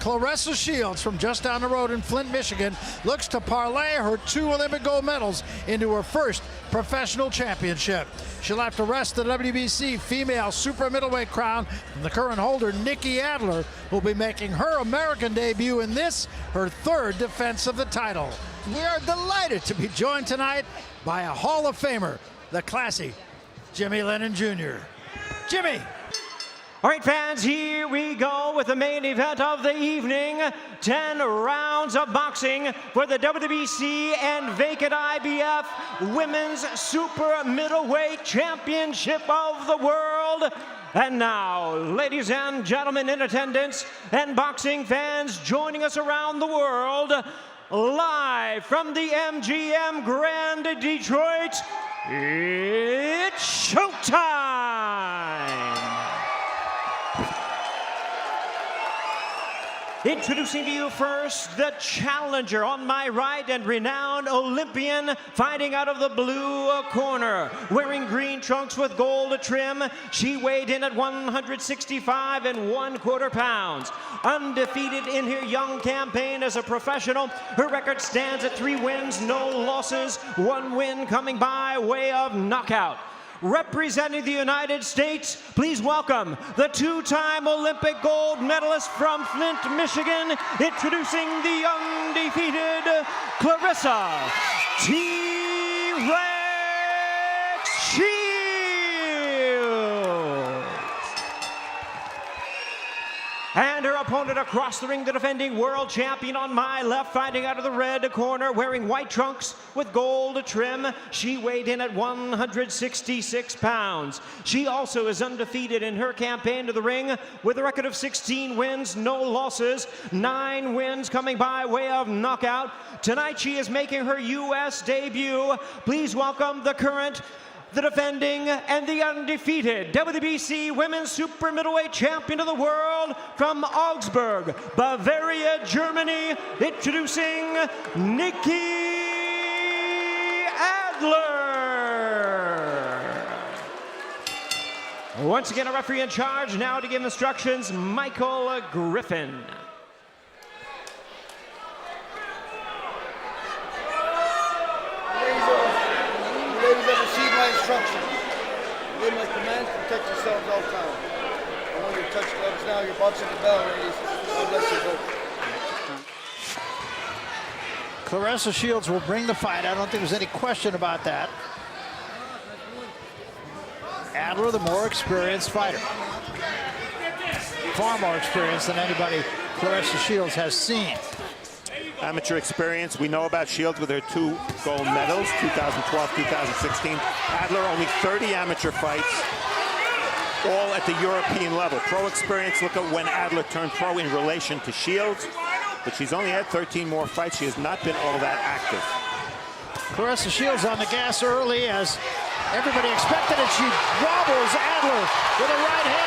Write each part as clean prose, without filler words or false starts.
Claressa Shields from just down the road in Flint, Michigan, looks to parlay her 2 Olympic gold medals into her first professional championship. She'll have to wrest the WBC female super middleweight crown from the current holder, Nikki Adler, who'll be making her American debut in this, her 3rd defense of the title. We are delighted to be joined tonight by a Hall of Famer, the classy Jimmy Lennon Jr. Jimmy. All right, fans, here we go with the main event of the evening. 10 rounds of boxing for the WBC and vacant IBF Women's Super Middleweight Championship of the World. And now, ladies and gentlemen in attendance and boxing fans joining us around the world, live from the MGM Grand Detroit, it's showtime! Introducing to you first, the challenger on my right and renowned Olympian fighting out of the blue corner. Wearing green trunks with gold trim, she weighed in at 165 1/4 pounds. Undefeated in her young campaign as a professional, her record stands at 3 wins, no losses, 1 win coming by way of knockout. Representing the United States, please welcome the 2-time Olympic gold medalist from Flint, Michigan, introducing the undefeated Claressa T-Rex Shields. And her opponent across the ring, the defending world champion on my left, fighting out of the red corner, wearing white trunks with gold trim. She weighed in at 166 pounds. She also is undefeated in her campaign to the ring with a record of 16 wins, no losses, 9 wins coming by way of knockout. Tonight she is making her U.S. debut. Please welcome the current, the defending, and the undefeated WBC Women's Super Middleweight Champion of the World from Augsburg, Bavaria, Germany, introducing Nikki Adler. Once again, a referee in charge now to give instructions, Michael Griffin. Ladies have received my instruction. Obey my commands, protect yourselves all the time. I want you to touch gloves now. You're boxing the bell, ladies. God bless you both. Claressa Shields will bring the fight. I don't think there's any question about that. Adler, the more experienced fighter. Far more experienced than anybody Claressa Shields has seen. Amateur experience. We know about Shields with her 2 gold medals, 2012, 2016. Adler, only 30 amateur fights, all at the European level. Pro experience, look at when Adler turned pro in relation to Shields, but she's only had 13 more fights. She has not been all that active. Claressa Shields on the gas early as everybody expected it. She wobbles Adler with a right hand.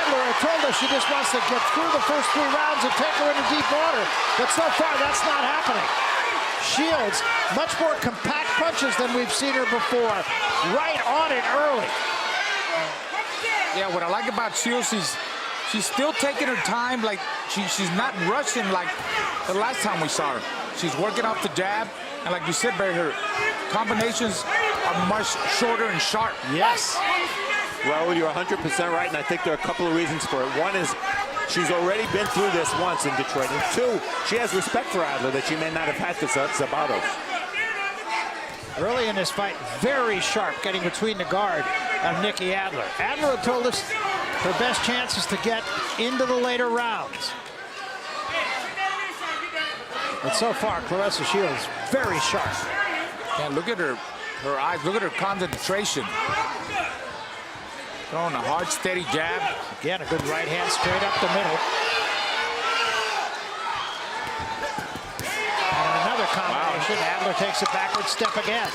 Adler told us she just wants to get through the first 3 rounds and take her into deep water. But so far, that's not happening. Shields, much more compact punches than we've seen her before. Right on it early. Yeah, what I like about Shields, she's still taking her time. Like, she's not rushing like the last time we saw her. She's working off the jab. And like you said, Barry, her combinations are much shorter and sharp. Yes. Well, you're 100% right, and I think there are a couple of reasons for it. One is she's already been through this once in Detroit, and 2, she has respect for Adler that she may not have had to Zabatos. Early in this fight, very sharp, getting between the guard of Nikki Adler. Adler told us her best chance is to get into the later rounds. But so far, Claressa Shields, very sharp. Yeah, look at her eyes, look at her concentration. Throwing a hard, steady jab. Again, a good right hand straight up the middle. And another combination. Wow. Adler takes a backward step again.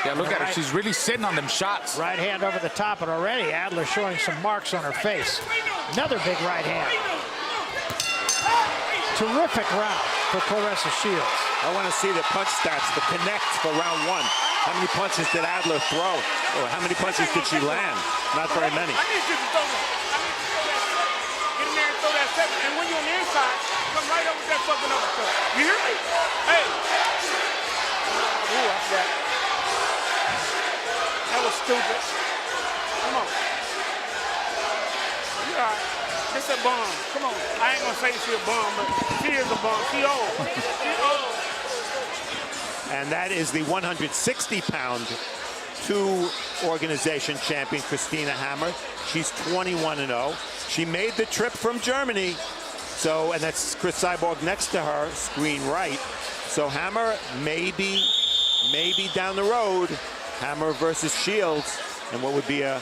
Yeah, look at her. She's really sitting on them shots. Right hand over the top, and already Adler showing some marks on her face. Another big right hand. Terrific round for Claressa Shields. I want to see the punch stats, the connects for round 1. How many punches did Adler throw? Or how many punches did she land? Not very many. I need you to throw that. Get in there and throw that second. And when you're on side. Come right up with that fucking uppercut. You hear me? Hey. Ooh, that's that. That was stupid. Come on. You all right. This a bomb. Come on. I ain't gonna say she a bomb, but she is a bomb. She old. She old. And that is the 160-pound two-organization champion, Christina Hammer. She's 21-0. She made the trip from Germany. So, and that's Chris Cyborg next to her, screen right. So Hammer maybe down the road, Hammer versus Shields, and what would be a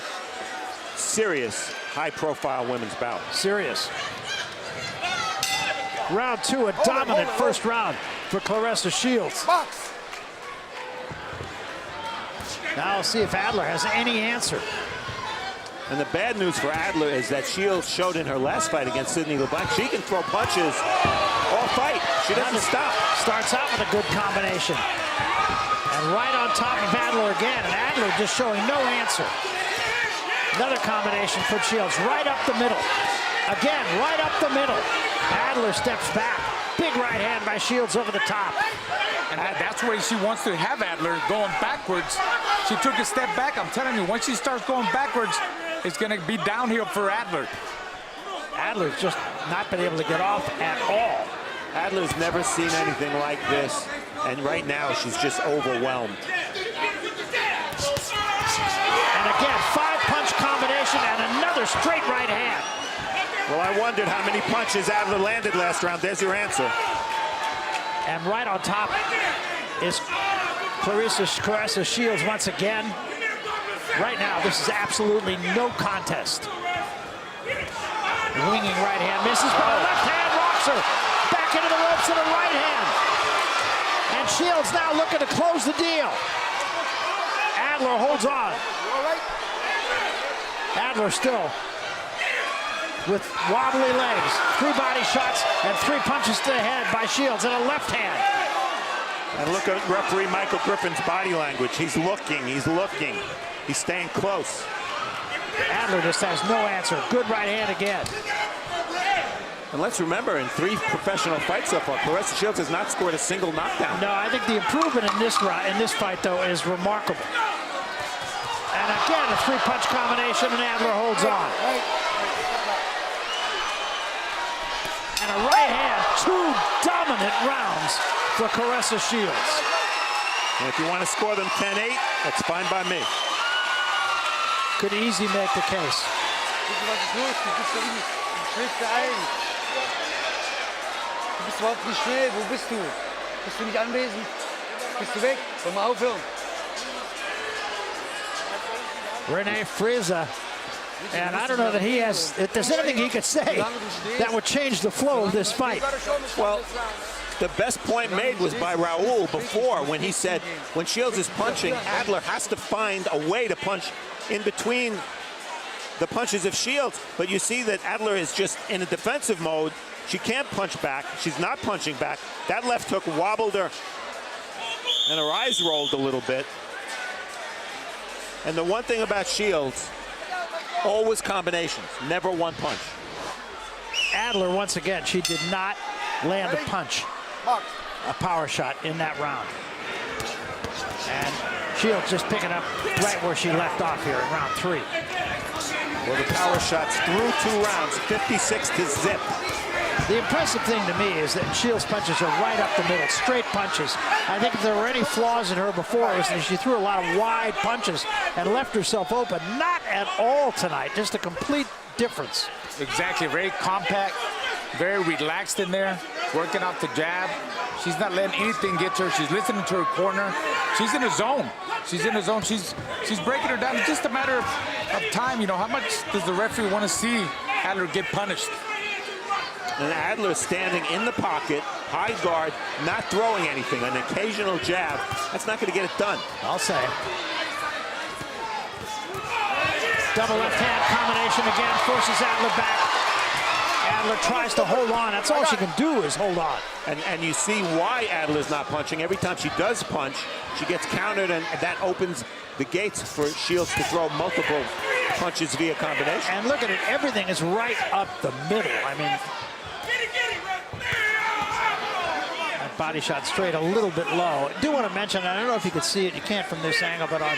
serious, high-profile women's bout. Serious. Round 2, a dominant first round for Claressa Shields. Box. Now we'll see if Adler has any answer. And the bad news for Adler is that Shields showed in her last fight against Sydney LeBlanc, she can throw punches all fight. She doesn't stop. Starts out with a good combination. And right on top of Adler again. And Adler just showing no answer. Another combination for Shields, right up the middle. Again, right up the middle. Adler steps back. Big right hand by Shields over the top. And that's where she wants to have Adler going backwards. She took a step back. I'm telling you, once she starts going backwards, it's going to be downhill for Adler. Adler's just not been able to get off at all. Adler's never seen anything like this. And right now, she's just overwhelmed. And again, 5-punch combination and another straight right hand. Well, I wondered how many punches Adler landed last round. There's your answer. And right on top is Claressa Shields once again. Right now, this is absolutely no contest. Winging right hand, misses, but a left hand rocks her. Back into the ropes and a right hand. And Shields now looking to close the deal. Adler holds on. Adler still with wobbly legs. 3 body shots and 3 punches to the head by Shields and a left hand. And look at referee Michael Griffin's body language. He's looking, he's looking. He's staying close. Adler just has no answer. Good right hand again. And let's remember, in 3 professional fights so far, Claressa Shields has not scored a single knockdown. No, I think the improvement in this fight, though, is remarkable. And again, a 3-punch combination, and Adler holds on. And a right hand, 2 dominant rounds for Claressa Shields. And if you want to score them 10-8, that's fine by me. Could easily make the case. Du bist überhaupt nicht schnell. Wo bist du? Bist du nicht anwesend? Bist du weg? Soll mal aufhören. Rene Frieza. And I don't know that he has, if there's anything he could say that would change the flow of this fight. Well, the best point made was by Raul before when he said, when Shields is punching, Adler has to find a way to punch in between the punches of Shields. But you see that Adler is just in a defensive mode. She can't punch back. She's not punching back. That left hook wobbled her, and her eyes rolled a little bit. And the one thing about Shields, always combinations, never one punch. Adler, once again, she did not land a punch, a power shot in that round. And Shields just picking up right where she left off here in round 3. Well, the power shots through 2 rounds, 56 to zip. The impressive thing to me is that Shields' punches are right up the middle, straight punches. I think if there were any flaws in her before, it was that she threw a lot of wide punches and left herself open. Not at all tonight, just a complete difference. Exactly, very compact, very relaxed in there, working off the jab. She's not letting anything get to her. She's listening to her corner. She's in a zone. She's in a zone. She's breaking her down. It's just a matter of time. You know, how much does the referee want to see Adler get punished? And Adler standing in the pocket, high guard, not throwing anything. An occasional jab. That's not going to get it done. I'll say. Double left hand combination again, forces Adler back. Adler tries to hold on. That's all she can do is hold on. And you see why Adler's not punching. Every time she does punch, she gets countered, and that opens the gates for Shields to throw multiple punches via combination. And look at it, everything is right up the middle. I mean, body shot straight a little bit low. I do want to mention, I don't know if you can see it, you can't from this angle, but on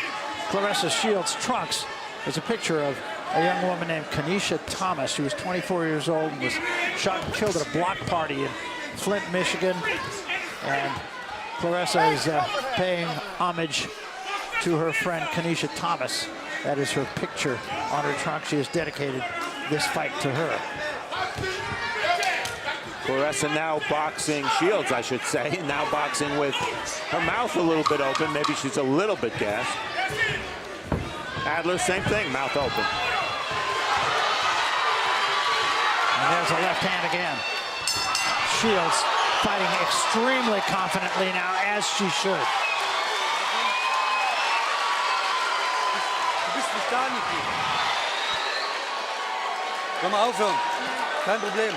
Claressa Shields' trunks, there's a picture of a young woman named Kanisha Thomas. She was 24 years old and was shot and killed at a block party in Flint, Michigan. And Claressa is paying homage to her friend Kanisha Thomas. That is her picture on her trunk. She has dedicated this fight to her. Claressa now boxing, Shields I should say, now boxing with her mouth a little bit open. Maybe she's a little bit gassed. Adler, same thing, mouth open. And there's a left hand again. Shields fighting extremely confidently now, as she should. Du bist nicht da, Nikki. Komm mal aufhören. Kein Problem.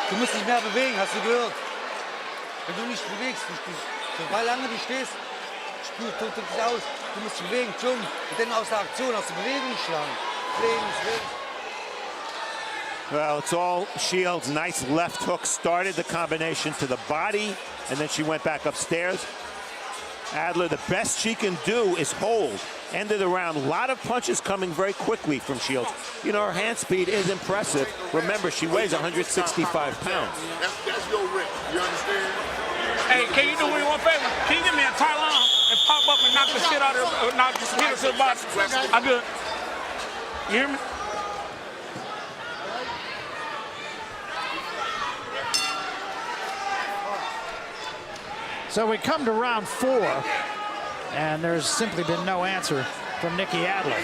Du musst dich mehr bewegen, hast du gehört? Wenn du nicht bewegst, sobald lange du stehst, tut es aus. Du musst dich bewegen, schon. Und dann aus der Aktion, aus der Bewegung schlagen. Bewegen. Well, it's all Shields. Nice left hook started the combination to the body, and then she went back upstairs. Adler, the best she can do is hold. End of the round. A lot of punches coming very quickly from Shields. You know, her hand speed is impressive. Remember, she weighs 165 pounds. That's your Rick. You understand? Hey, can you do me one favor? Can you give me a Thailand and pop up and knock the shit out of her, knock the hit her to the body? I good. You hear me? So we come to round 4, and there's simply been no answer from Nikki Adler.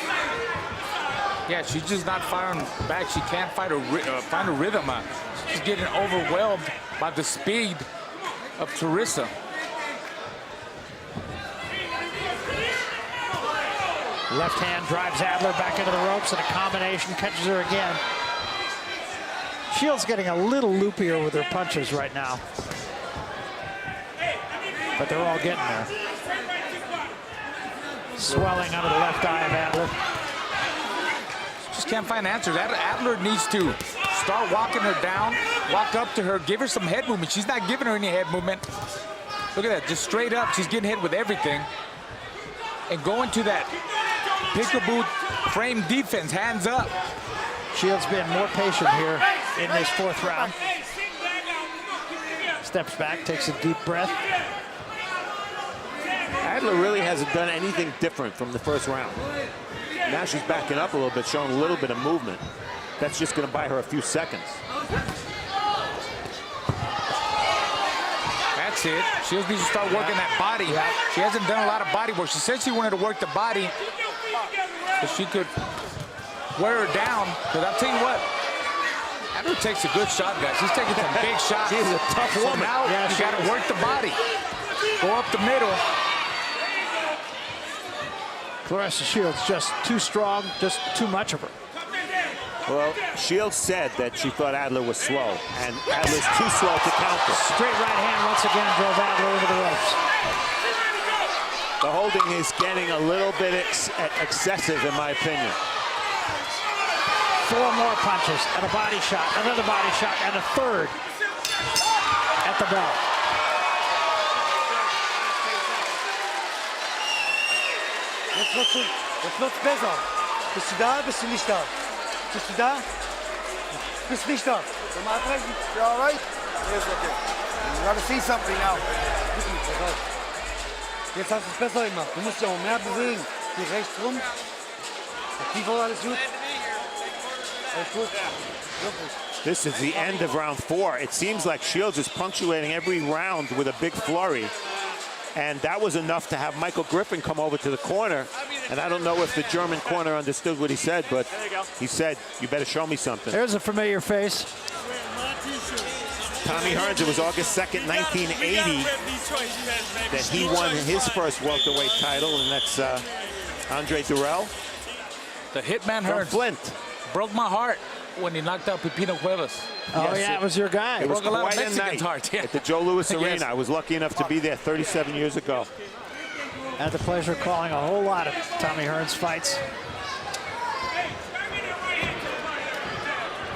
Yeah, she's just not firing back. She can't find a rhythm. She's getting overwhelmed by the speed of Claressa. Left hand drives Adler back into the ropes, and a combination catches her again. Shields getting a little loopier with her punches right now, but they're all getting there. Swelling under the left eye of Adler. Just can't find answers. Adler needs to start walking her down, walk up to her, give her some head movement. She's not giving her any head movement. Look at that, just straight up. She's getting hit with everything. And going to that peekaboo frame defense, hands up. Shields been more patient here in this 4th round. Steps back, takes a deep breath. Adler really hasn't done anything different from the 1st round. Now she's backing up a little bit, showing a little bit of movement. That's just going to buy her a few seconds. That's it. Shields needs to start working that body. She hasn't done a lot of body work. She said she wanted to work the body so she could wear her down. Because I'll tell you what, Adler takes a good shot, guys. She's taking some big shots. She's a tough woman. So now you got to work the body. Go up the middle. Claressa Shields just too strong, just too much of her. Well, Shields said that she thought Adler was slow, and Adler's too slow to counter. Straight right hand once again drove Adler into the ropes. The holding is getting a little bit excessive, in my opinion. 4 more punches and a body shot, another body shot, and a 3rd at the belt. Jetzt wird's besser. Bist du da? Bist du nicht da? Bist du da? Bist nicht da. Am I abbrechen? You all right? Yes, okay. You gotta see something now. Jetzt hast du es besser gemacht. Du musst ja auch mehr bewegen. Geh rechts rum. Tiefer, alles gut. Alles gut. Wirklich. This is the end of round 4. It seems like Shields is punctuating every round with a big flurry. And that was enough to have Michael Griffin come over to the corner. And I don't know if the German corner understood what he said, but he said, you better show me something. There's a familiar face. Tommy Hearns, it was August 2nd, 1980, that he won his first welterweight title, and that's Andre Durrell. The Hitman From Hearns Flint. broke my heart when he knocked out Pepino Cuevas. Oh, Yes, yeah, it was your guy. It was broke a lot of quite a Mexicans' night hearts, yeah. at the Joe Louis Arena. Yes. I was lucky enough to be there 37 years ago. I had the pleasure of calling a whole lot of Tommy Hearns fights.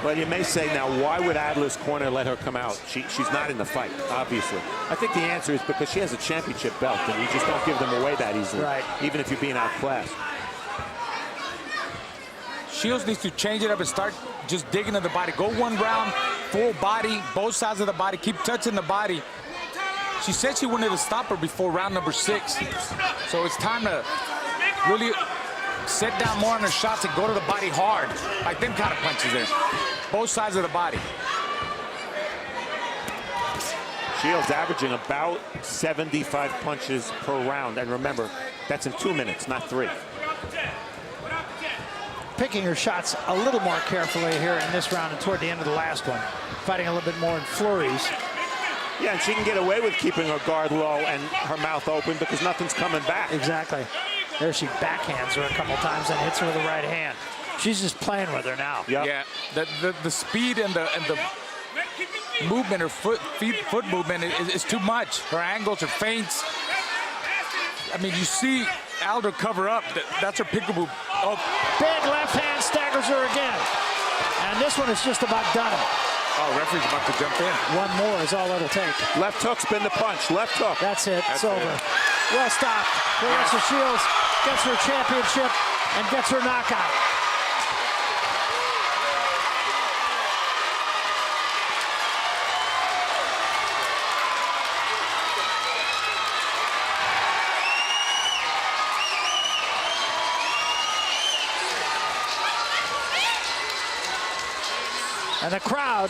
Well, you may say now, why would Adler's corner let her come out? She's not in the fight, obviously. I think the answer is because she has a championship belt, and you just don't give them away that easily, right, even if you're being outclassed. Shields needs to change it up and start just digging at the body. Go one round, full body, both sides of the body, keep touching the body. She said she wanted to stop her before round number 6. So it's time to really set down more on her shots and go to the body hard, like them kind of punches there. Both sides of the body. Shields averaging about 75 punches per round. And remember, that's in 2 minutes, not 3. Picking her shots a little more carefully here in this round and toward the end of the last one. Fighting a little bit more in flurries. Yeah, and she can get away with keeping her guard low and her mouth open because nothing's coming back. Exactly. There she backhands her a couple times and hits her with the right hand. She's just playing with her now. Yep. Yeah, the speed and the movement, her foot movement is too much. Her angles, her feints. I mean, you see Adler cover up. That's her pick move. Oh. Big left hand staggers her again. And this one is just about done. Oh, referee's about to jump in. One more is all it'll take. Left hook, spin the punch. Left hook. That's it. It's over. Well stopped. Claressa Shields gets her championship and gets her knockout. And the crowd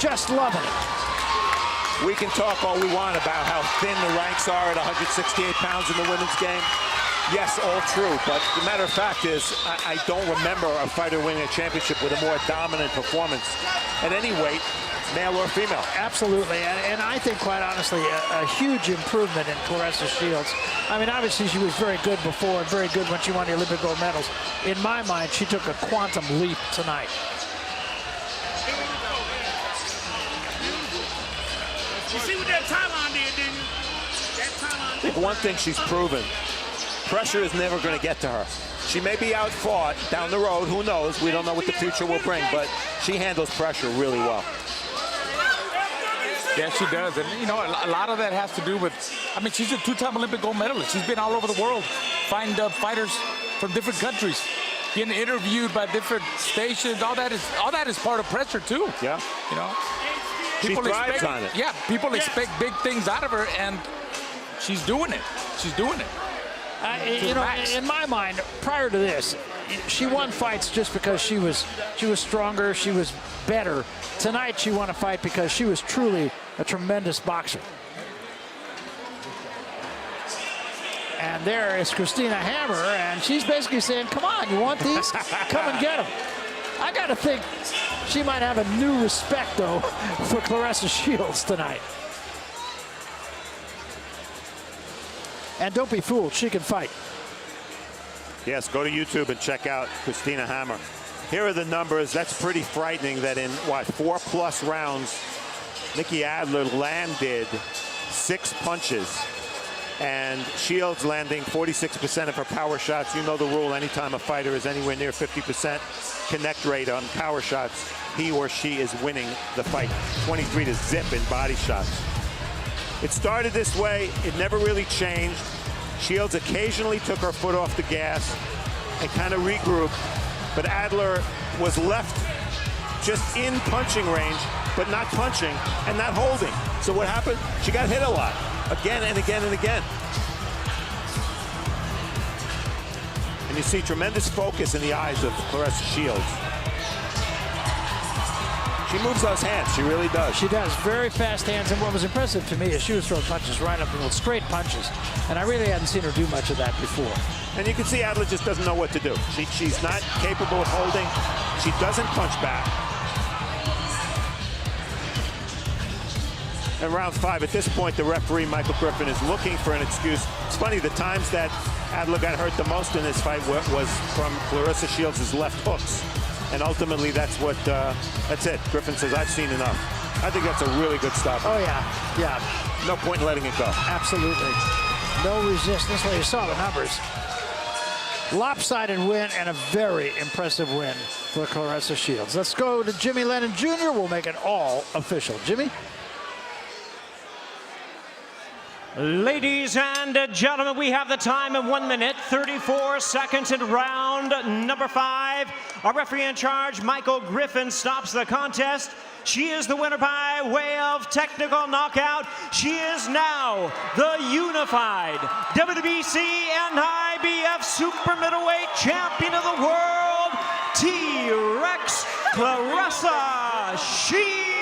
just loving it. We can talk all we want about how thin the ranks are at 168 pounds in the women's game. Yes, all true, but the matter of fact is, I don't remember a fighter winning a championship with a more dominant performance at any weight, male or female. Absolutely, and I think, quite honestly, a huge improvement in Claressa Shields. I mean, obviously, she was very good before and very good when she won the Olympic gold medals. In my mind, she took a quantum leap tonight. You see what that Thailand did, didn't you? That Thailand. I think one thing she's proven, pressure is never going to get to her. She may be outfought down the road, who knows? We don't know what the future will bring, but she handles pressure really well. Yeah, she does. And, you know, a lot of that has to do with, I mean, she's a 2-time Olympic gold medalist. She's been all over the world, find fighters from different countries, getting interviewed by different stations. All that is part of pressure, too. Yeah. You know? She thrives on it. Yeah, people expect big things out of her, and she's doing it. She's doing it. You know, in my mind, prior to this, she won fights just because she was stronger, she was better. Tonight, she won a fight because she was truly a tremendous boxer. And there is Christina Hammer, and she's basically saying, come on, you want these? Come and get them. I got to think she might have a new respect, though, for Claressa Shields tonight. And don't be fooled, she can fight. Yes, go to YouTube and check out Christina Hammer. Here are the numbers. That's pretty frightening that in, what, 4+ rounds, Nikki Adler landed 6 punches. And Shields landing 46% of her power shots. You know the rule, anytime a fighter is anywhere near 50% connect rate on power shots, he or she is winning the fight. 23-0 in body shots. It started this way, it never really changed. Shields occasionally took her foot off the gas and kind of regrouped, but Adler was left just in punching range, but not punching and not holding. So what happened? She got hit a lot, again and again and again. And you see tremendous focus in the eyes of Claressa Shields. She moves those hands, she really does. She does, very fast hands, and what was impressive to me is she was throwing punches right up the middle, straight punches, and I really hadn't seen her do much of that before. And you can see Adler just doesn't know what to do. She's not capable of holding. She doesn't punch back. In round 5, at this point, the referee, Michael Griffin, is looking for an excuse. It's funny, the times that Adler got hurt the most in this fight was from Claressa Shields' left hooks. And ultimately, that's it. Griffin says, I've seen enough. I think that's a really good stop. Oh, yeah. No point in letting it go. Absolutely. No resistance. Well, you saw the numbers. lopsided win and a very impressive win for Claressa Shields. Let's go to Jimmy Lennon Jr. We'll make it all official. Jimmy? Ladies and gentlemen, we have the time in 1 minute, 34 seconds in round number 5. Our referee in charge, Michael Griffin, stops the contest. She is the winner by way of technical knockout. She is now the unified WBC and IBF Super Middleweight Champion of the World, T-Rex Claressa Shields.